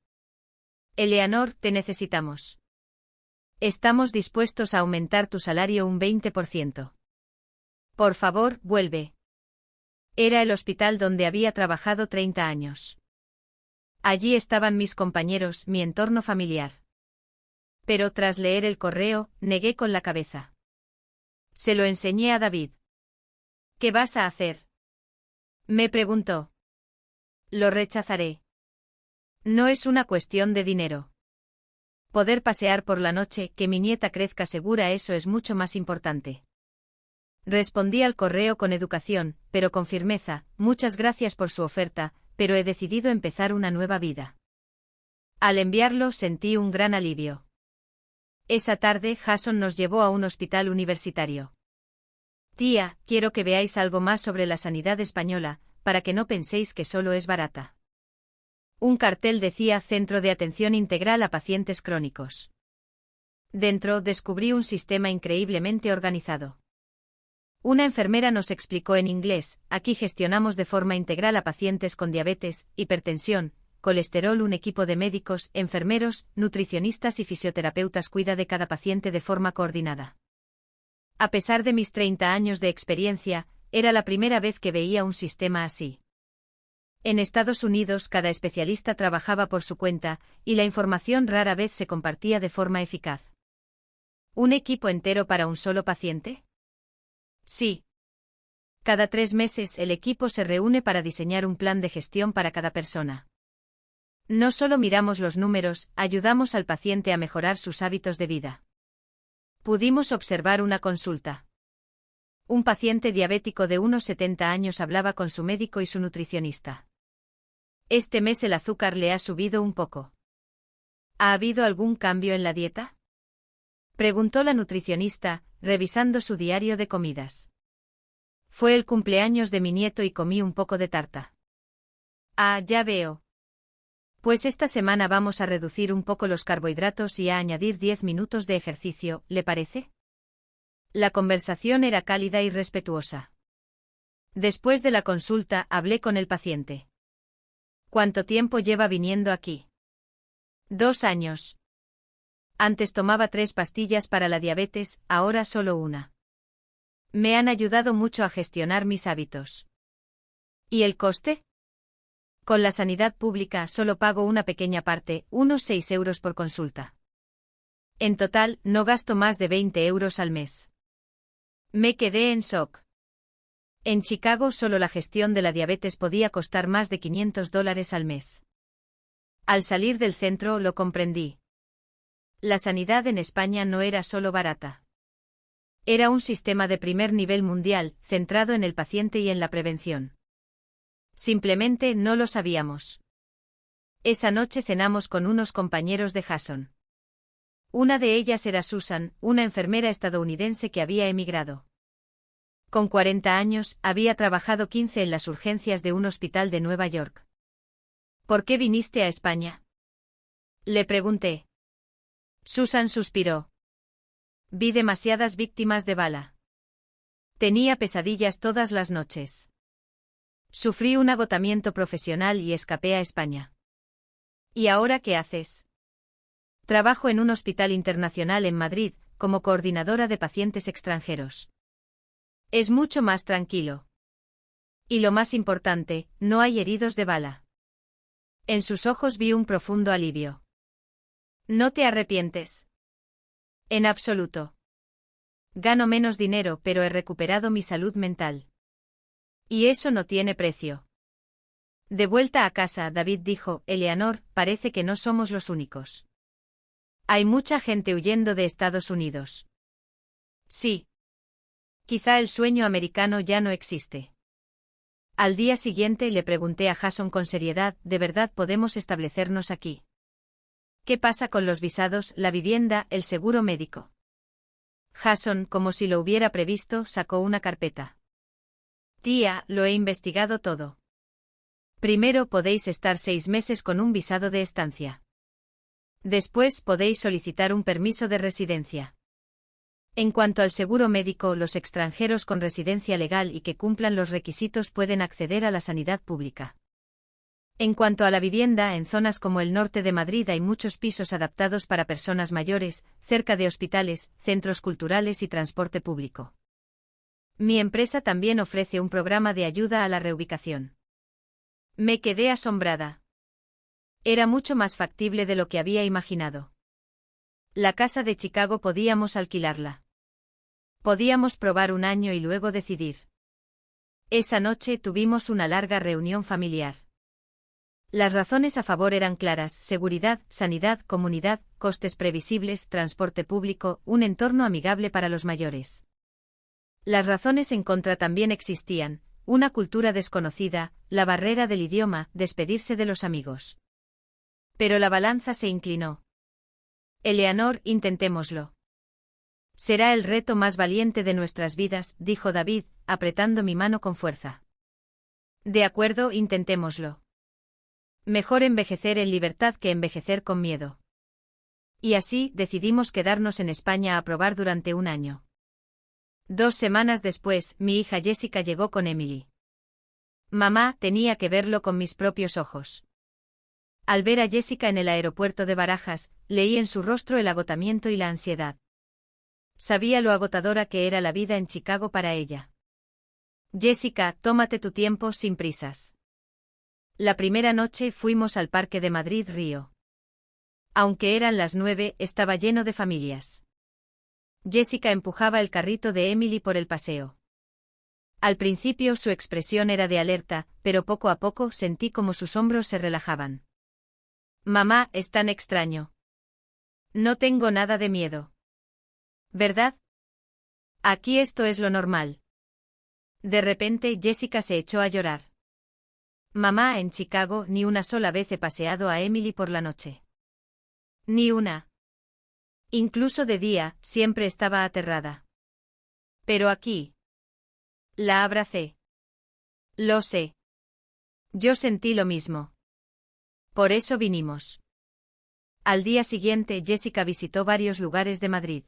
Eleanor, te necesitamos. Estamos dispuestos a aumentar tu salario un 20%. Por favor, vuelve. Era el hospital donde había trabajado 30 años. Allí estaban mis compañeros, mi entorno familiar. Pero tras leer el correo, negué con la cabeza. Se lo enseñé a David. ¿Qué vas a hacer? Me preguntó. Lo rechazaré. No es una cuestión de dinero. Poder pasear por la noche, que mi nieta crezca segura, eso es mucho más importante. Respondí al correo con educación, pero con firmeza, muchas gracias por su oferta, pero he decidido empezar una nueva vida. Al enviarlo sentí un gran alivio. Esa tarde Jason nos llevó a un hospital universitario. Tía, quiero que veáis algo más sobre la sanidad española, para que no penséis que solo es barata. Un cartel decía Centro de Atención Integral a Pacientes Crónicos. Dentro descubrí un sistema increíblemente organizado. Una enfermera nos explicó en inglés: aquí gestionamos de forma integral a pacientes con diabetes, hipertensión, colesterol. Un equipo de médicos, enfermeros, nutricionistas y fisioterapeutas cuida de cada paciente de forma coordinada. A pesar de mis 30 años de experiencia, era la primera vez que veía un sistema así. En Estados Unidos cada especialista trabajaba por su cuenta, y la información rara vez se compartía de forma eficaz. ¿Un equipo entero para un solo paciente? Sí. Cada 3 meses el equipo se reúne para diseñar un plan de gestión para cada persona. No solo miramos los números, ayudamos al paciente a mejorar sus hábitos de vida. Pudimos observar una consulta. Un paciente diabético de unos 70 años hablaba con su médico y su nutricionista. Este mes el azúcar le ha subido un poco. ¿Ha habido algún cambio en la dieta?, preguntó la nutricionista, revisando su diario de comidas. Fue el cumpleaños de mi nieto y comí un poco de tarta. Ah, ya veo. Pues esta semana vamos a reducir un poco los carbohidratos y a añadir 10 minutos de ejercicio, ¿le parece? La conversación era cálida y respetuosa. Después de la consulta, hablé con el paciente. ¿Cuánto tiempo lleva viniendo aquí? 2 años. Antes tomaba 3 pastillas para la diabetes, ahora solo una. Me han ayudado mucho a gestionar mis hábitos. ¿Y el coste? Con la sanidad pública solo pago una pequeña parte, unos 6 euros por consulta. En total, no gasto más de 20 euros al mes. Me quedé en shock. En Chicago solo la gestión de la diabetes podía costar más de $500 al mes. Al salir del centro lo comprendí. La sanidad en España no era solo barata. Era un sistema de primer nivel mundial, centrado en el paciente y en la prevención. Simplemente no lo sabíamos. Esa noche cenamos con unos compañeros de Jason. Una de ellas era Susan, una enfermera estadounidense que había emigrado. Con 40 años, había trabajado 15 en las urgencias de un hospital de Nueva York. ¿Por qué viniste a España?, le pregunté. Susan suspiró. Vi demasiadas víctimas de bala. Tenía pesadillas todas las noches. Sufrí un agotamiento profesional y escapé a España. ¿Y ahora qué haces? Trabajo en un hospital internacional en Madrid, como coordinadora de pacientes extranjeros. Es mucho más tranquilo. Y lo más importante, no hay heridos de bala. En sus ojos vi un profundo alivio. ¿No te arrepientes? En absoluto. Gano menos dinero, pero he recuperado mi salud mental. Y eso no tiene precio. De vuelta a casa, David dijo: Eleanor, parece que no somos los únicos. Hay mucha gente huyendo de Estados Unidos. Sí. Quizá el sueño americano ya no existe. Al día siguiente le pregunté a Jason con seriedad: ¿de verdad podemos establecernos aquí? ¿Qué pasa con los visados, la vivienda, el seguro médico? Jason, como si lo hubiera previsto, sacó una carpeta. Tía, lo he investigado todo. Primero podéis estar 6 meses con un visado de estancia. Después podéis solicitar un permiso de residencia. En cuanto al seguro médico, los extranjeros con residencia legal y que cumplan los requisitos pueden acceder a la sanidad pública. En cuanto a la vivienda, en zonas como el norte de Madrid hay muchos pisos adaptados para personas mayores, cerca de hospitales, centros culturales y transporte público. Mi empresa también ofrece un programa de ayuda a la reubicación. Me quedé asombrada. Era mucho más factible de lo que había imaginado. La casa de Chicago podíamos alquilarla. Podíamos probar un año y luego decidir. Esa noche tuvimos una larga reunión familiar. Las razones a favor eran claras: seguridad, sanidad, comunidad, costes previsibles, transporte público, un entorno amigable para los mayores. Las razones en contra también existían: una cultura desconocida, la barrera del idioma, despedirse de los amigos. Pero la balanza se inclinó. Eleanor, intentémoslo. Será el reto más valiente de nuestras vidas, dijo David, apretando mi mano con fuerza. De acuerdo, intentémoslo. Mejor envejecer en libertad que envejecer con miedo. Y así, decidimos quedarnos en España a probar durante un año. 2 semanas después, mi hija Jessica llegó con Emily. Mamá, tenía que verlo con mis propios ojos. Al ver a Jessica en el aeropuerto de Barajas, leí en su rostro el agotamiento y la ansiedad. Sabía lo agotadora que era la vida en Chicago para ella. Jessica, tómate tu tiempo sin prisas. La primera noche fuimos al Parque de Madrid Río. Aunque eran las 9, estaba lleno de familias. Jessica empujaba el carrito de Emily por el paseo. Al principio su expresión era de alerta, pero poco a poco sentí como sus hombros se relajaban. Mamá, es tan extraño. No tengo nada de miedo. ¿Verdad? Aquí esto es lo normal. De repente Jessica se echó a llorar. Mamá, en Chicago ni una sola vez he paseado a Emily por la noche. Ni una. Incluso de día, siempre estaba aterrada. Pero aquí. La abracé. Lo sé. Yo sentí lo mismo. Por eso vinimos. Al día siguiente Jessica visitó varios lugares de Madrid.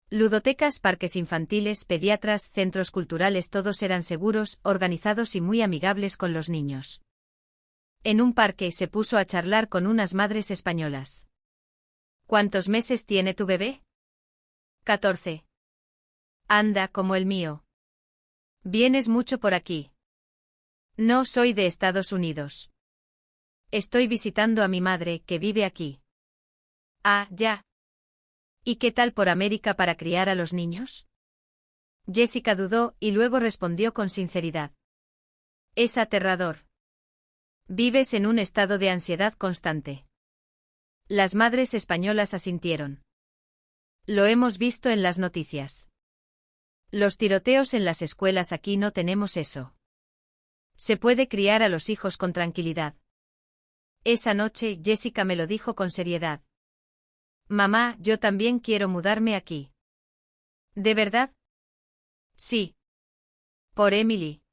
Ludotecas, parques infantiles, pediatras, centros culturales, todos eran seguros, organizados y muy amigables con los niños. En un parque se puso a charlar con unas madres españolas. ¿Cuántos meses tiene tu bebé? 14. Anda, como el mío. ¿Vienes mucho por aquí? No, soy de Estados Unidos. Estoy visitando a mi madre, que vive aquí. Ah, ya. ¿Y qué tal por América para criar a los niños? Jessica dudó y luego respondió con sinceridad. Es aterrador. Vives en un estado de ansiedad constante. Las madres españolas asintieron. Lo hemos visto en las noticias. Los tiroteos en las escuelas, aquí no tenemos eso. Se puede criar a los hijos con tranquilidad. Esa noche Jessica me lo dijo con seriedad. Mamá, yo también quiero mudarme aquí. ¿De verdad? Sí. Por Emily.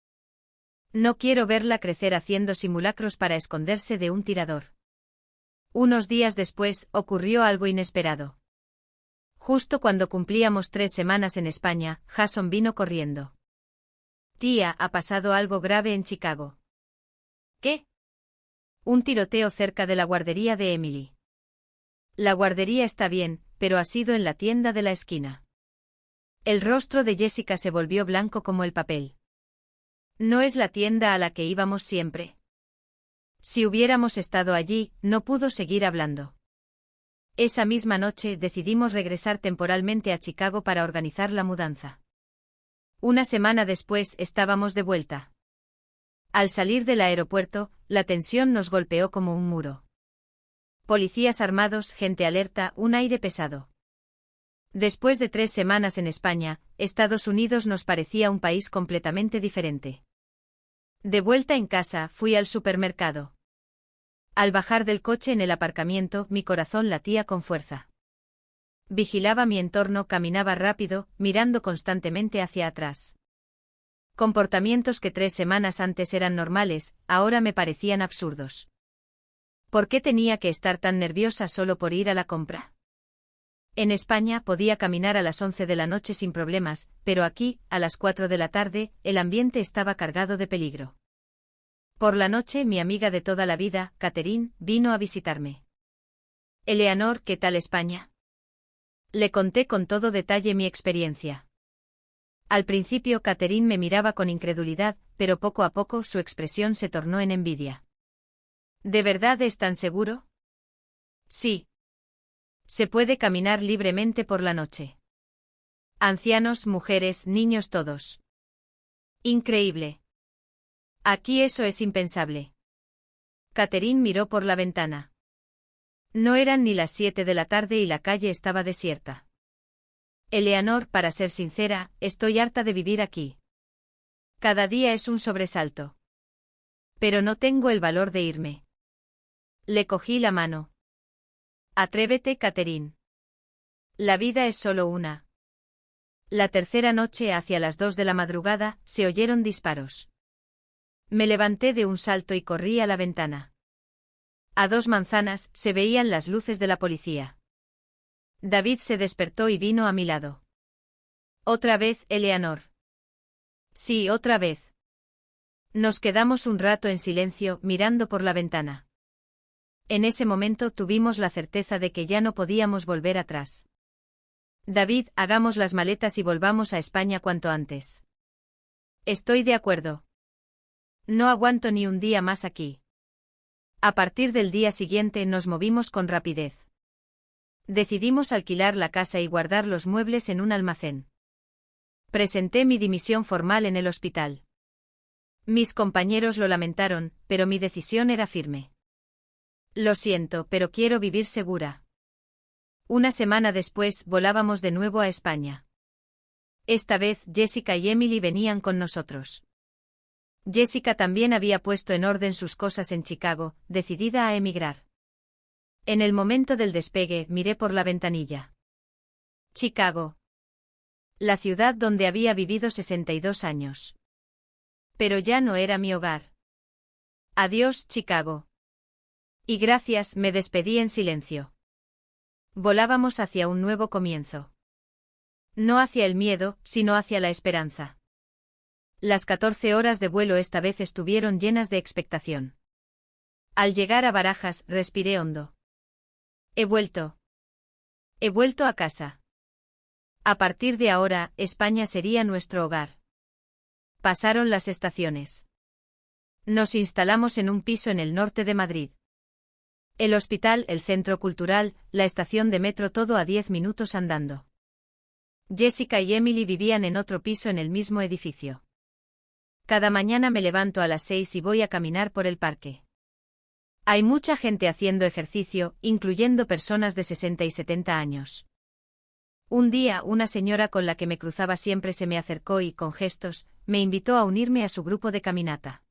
No quiero verla crecer haciendo simulacros para esconderse de un tirador. Unos días después, ocurrió algo inesperado. Justo cuando cumplíamos 3 semanas en España, Jason vino corriendo. Tía, ha pasado algo grave en Chicago. ¿Qué? Un tiroteo cerca de la guardería de Emily. La guardería está bien, pero ha sido en la tienda de la esquina. El rostro de Jessica se volvió blanco como el papel. ¿No es la tienda a la que íbamos siempre? Si hubiéramos estado allí, no pudo seguir hablando. Esa misma noche decidimos regresar temporalmente a Chicago para organizar la mudanza. Una semana después estábamos de vuelta. Al salir del aeropuerto, la tensión nos golpeó como un muro. Policías armados, gente alerta, un aire pesado. Después de 3 semanas en España, Estados Unidos nos parecía un país completamente diferente. De vuelta en casa, fui al supermercado. Al bajar del coche en el aparcamiento, mi corazón latía con fuerza. Vigilaba mi entorno, caminaba rápido, mirando constantemente hacia atrás. Comportamientos que 3 semanas antes eran normales, ahora me parecían absurdos. ¿Por qué tenía que estar tan nerviosa solo por ir a la compra? En España podía caminar a las 11 de la noche sin problemas, pero aquí, a las 4 de la tarde, el ambiente estaba cargado de peligro. Por la noche mi amiga de toda la vida, Catherine, vino a visitarme. Eleanor, ¿qué tal España? Le conté con todo detalle mi experiencia. Al principio Catherine me miraba con incredulidad, pero poco a poco su expresión se tornó en envidia. ¿De verdad es tan seguro? Sí. Se puede caminar libremente por la noche. Ancianos, mujeres, niños, todos. Increíble. Aquí eso es impensable. Catherine miró por la ventana. No eran ni las 7 de la tarde y la calle estaba desierta. Eleanor, para ser sincera, estoy harta de vivir aquí. Cada día es un sobresalto. Pero no tengo el valor de irme. Le cogí la mano. Atrévete, Catherine. La vida es solo una. La tercera noche, hacia las 2 de la madrugada, se oyeron disparos. Me levanté de un salto y corrí a la ventana. A 2 manzanas se veían las luces de la policía. David se despertó y vino a mi lado. ¿Otra vez, Eleanor? Sí, otra vez. Nos quedamos un rato en silencio, mirando por la ventana. En ese momento tuvimos la certeza de que ya no podíamos volver atrás. David, hagamos las maletas y volvamos a España cuanto antes. Estoy de acuerdo. No aguanto ni un día más aquí. A partir del día siguiente nos movimos con rapidez. Decidimos alquilar la casa y guardar los muebles en un almacén. Presenté mi dimisión formal en el hospital. Mis compañeros lo lamentaron, pero mi decisión era firme. Lo siento, pero quiero vivir segura. Una semana después volábamos de nuevo a España. Esta vez Jessica y Emily venían con nosotros. Jessica también había puesto en orden sus cosas en Chicago, decidida a emigrar. En el momento del despegue miré por la ventanilla. Chicago. La ciudad donde había vivido 62 años. Pero ya no era mi hogar. Adiós, Chicago. Y gracias, me despedí en silencio. Volábamos hacia un nuevo comienzo. No hacia el miedo, sino hacia la esperanza. Las 14 horas de vuelo esta vez estuvieron llenas de expectación. Al llegar a Barajas, respiré hondo. He vuelto. He vuelto a casa. A partir de ahora, España sería nuestro hogar. Pasaron las estaciones. Nos instalamos en un piso en el norte de Madrid. El hospital, el centro cultural, la estación de metro, todo a 10 minutos andando. Jessica y Emily vivían en otro piso en el mismo edificio. Cada mañana me levanto a las 6 y voy a caminar por el parque. Hay mucha gente haciendo ejercicio, incluyendo personas de 60 y 70 años. Un día, una señora con la que me cruzaba siempre se me acercó y, con gestos, me invitó a unirme a su grupo de caminata.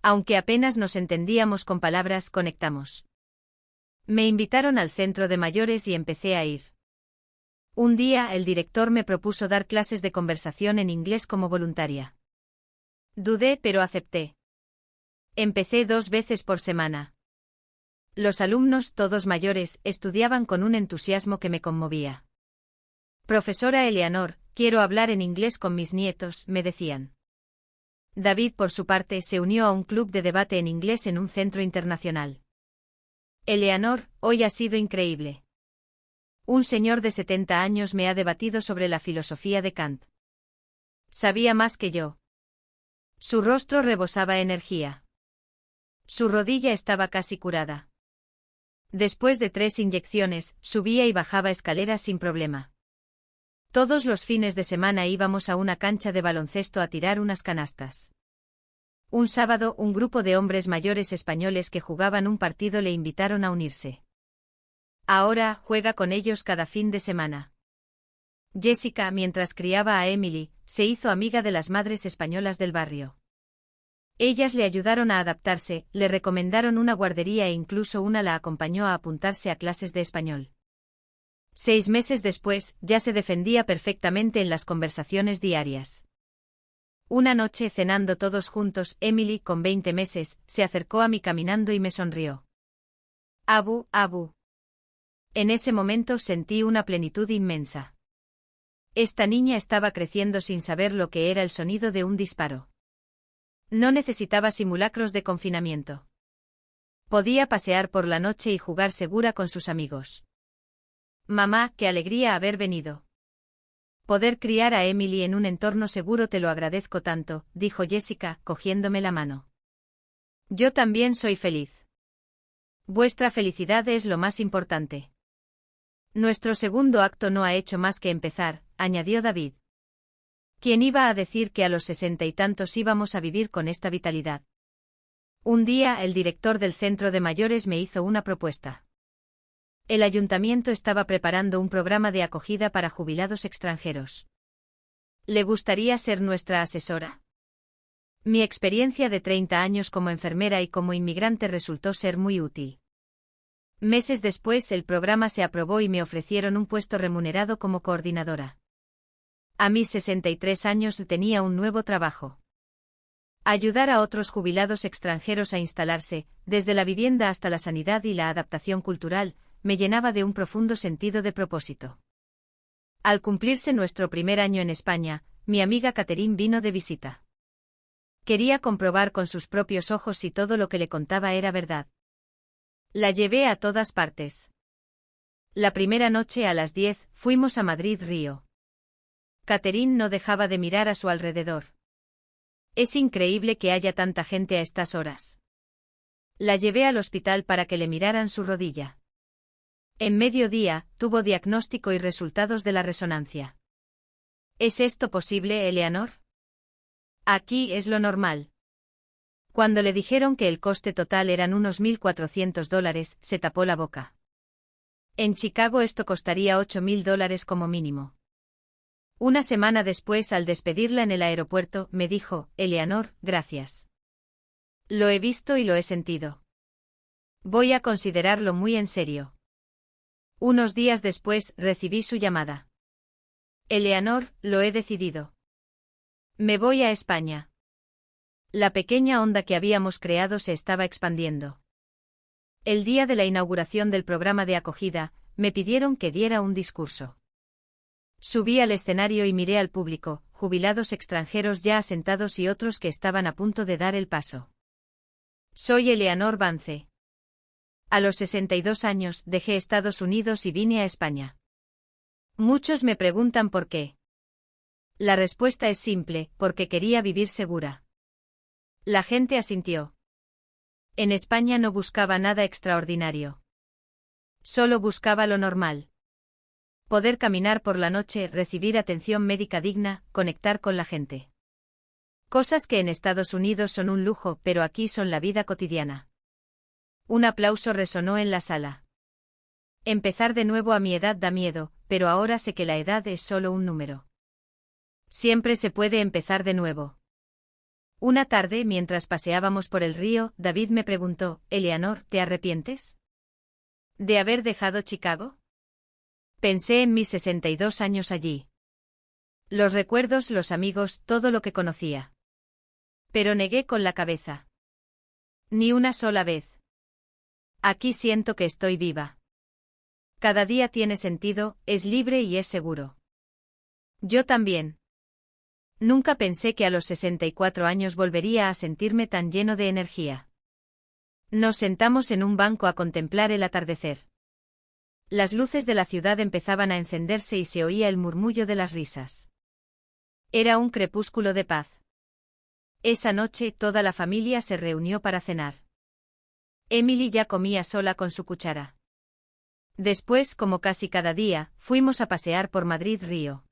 Aunque apenas nos entendíamos con palabras, conectamos. Me invitaron al centro de mayores y empecé a ir. Un día, el director me propuso dar clases de conversación en inglés como voluntaria. Dudé, pero acepté. Empecé 2 veces por semana. Los alumnos, todos mayores, estudiaban con un entusiasmo que me conmovía. Profesora Eleanor, quiero hablar en inglés con mis nietos, me decían. David, por su parte, se unió a un club de debate en inglés en un centro internacional. Eleanor, hoy ha sido increíble. Un señor de 70 años me ha debatido sobre la filosofía de Kant. Sabía más que yo. Su rostro rebosaba energía. Su rodilla estaba casi curada. Después de 3 inyecciones, subía y bajaba escaleras sin problema. Todos los fines de semana íbamos a una cancha de baloncesto a tirar unas canastas. Un sábado, un grupo de hombres mayores españoles que jugaban un partido le invitaron a unirse. Ahora, juega con ellos cada fin de semana. Jessica, mientras criaba a Emily, se hizo amiga de las madres españolas del barrio. Ellas le ayudaron a adaptarse, le recomendaron una guardería e incluso una la acompañó a apuntarse a clases de español. 6 meses después, ya se defendía perfectamente en las conversaciones diarias. Una noche, cenando todos juntos, Emily, con 20 meses, se acercó a mí caminando y me sonrió. Abu, Abu. En ese momento sentí una plenitud inmensa. Esta niña estaba creciendo sin saber lo que era el sonido de un disparo. No necesitaba simulacros de confinamiento. Podía pasear por la noche y jugar segura con sus amigos. Mamá, qué alegría haber venido. Poder criar a Emily en un entorno seguro te lo agradezco tanto, dijo Jessica, cogiéndome la mano. Yo también soy feliz. Vuestra felicidad es lo más importante. Nuestro segundo acto no ha hecho más que empezar, añadió David. ¿Quién iba a decir que a los 60 y tantos íbamos a vivir con esta vitalidad? Un día, el director del centro de mayores me hizo una propuesta. El ayuntamiento estaba preparando un programa de acogida para jubilados extranjeros. ¿Le gustaría ser nuestra asesora? Mi experiencia de 30 años como enfermera y como inmigrante resultó ser muy útil. Meses después el programa se aprobó y me ofrecieron un puesto remunerado como coordinadora. A mis 63 años tenía un nuevo trabajo. Ayudar a otros jubilados extranjeros a instalarse, desde la vivienda hasta la sanidad y la adaptación cultural, me llenaba de un profundo sentido de propósito. Al cumplirse nuestro primer año en España, mi amiga Catherine vino de visita. Quería comprobar con sus propios ojos si todo lo que le contaba era verdad. La llevé a todas partes. La primera noche a las 10 fuimos a Madrid-Río. Catherine no dejaba de mirar a su alrededor. Es increíble que haya tanta gente a estas horas. La llevé al hospital para que le miraran su rodilla. En mediodía, tuvo diagnóstico y resultados de la resonancia. ¿Es esto posible, Eleanor? Aquí es lo normal. Cuando le dijeron que el coste total eran unos $1.400, se tapó la boca. En Chicago esto costaría $8.000 como mínimo. Una semana después, al despedirla en el aeropuerto, me dijo, Eleanor, gracias. Lo he visto y lo he sentido. Voy a considerarlo muy en serio. Unos días después, recibí su llamada. Eleanor, lo he decidido. Me voy a España. La pequeña onda que habíamos creado se estaba expandiendo. El día de la inauguración del programa de acogida, me pidieron que diera un discurso. Subí al escenario y miré al público, jubilados extranjeros ya asentados y otros que estaban a punto de dar el paso. Soy Eleanor Vance. A los 62 años dejé Estados Unidos y vine a España. Muchos me preguntan por qué. La respuesta es simple, porque quería vivir segura. La gente asintió. En España no buscaba nada extraordinario. Solo buscaba lo normal. Poder caminar por la noche, recibir atención médica digna, conectar con la gente. Cosas que en Estados Unidos son un lujo, pero aquí son la vida cotidiana. Un aplauso resonó en la sala. Empezar de nuevo a mi edad da miedo, pero ahora sé que la edad es solo un número. Siempre se puede empezar de nuevo. Una tarde, mientras paseábamos por el río, David me preguntó, Eleanor, ¿te arrepientes de haber dejado Chicago? Pensé en mis 62 años allí. Los recuerdos, los amigos, todo lo que conocía. Pero negué con la cabeza. Ni una sola vez. Aquí siento que estoy viva. Cada día tiene sentido, es libre y es seguro. Yo también. Nunca pensé que a los 64 años volvería a sentirme tan lleno de energía. Nos sentamos en un banco a contemplar el atardecer. Las luces de la ciudad empezaban a encenderse y se oía el murmullo de las risas. Era un crepúsculo de paz. Esa noche toda la familia se reunió para cenar. Emily ya comía sola con su cuchara. Después, como casi cada día, fuimos a pasear por Madrid-Río.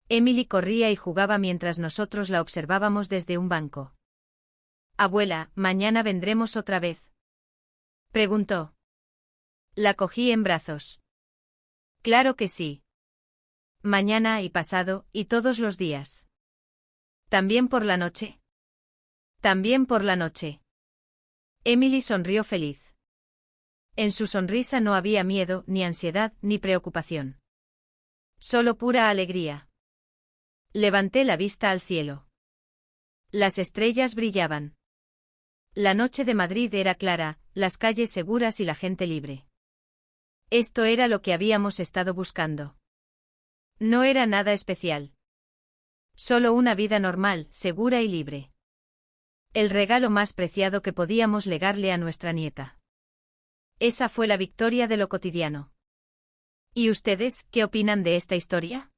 Emily corría y jugaba mientras nosotros la observábamos desde un banco. Abuela, ¿mañana vendremos otra vez?, preguntó. La cogí en brazos. Claro que sí. Mañana y pasado, y todos los días. ¿También por la noche? También por la noche. Emily sonrió feliz. En su sonrisa no había miedo, ni ansiedad, ni preocupación. Solo pura alegría. Levanté la vista al cielo. Las estrellas brillaban. La noche de Madrid era clara, las calles seguras y la gente libre. Esto era lo que habíamos estado buscando. No era nada especial. Solo una vida normal, segura y libre. El regalo más preciado que podíamos legarle a nuestra nieta. Esa fue la victoria de lo cotidiano. ¿Y ustedes, qué opinan de esta historia?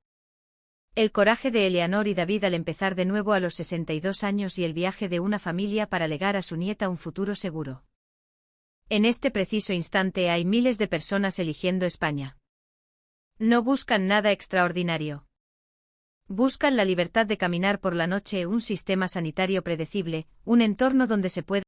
El coraje de Eleanor y David al empezar de nuevo a los 62 años y el viaje de una familia para legar a su nieta un futuro seguro. En este preciso instante hay miles de personas eligiendo España. No buscan nada extraordinario. Buscan la libertad de caminar por la noche, un sistema sanitario predecible, un entorno donde se puede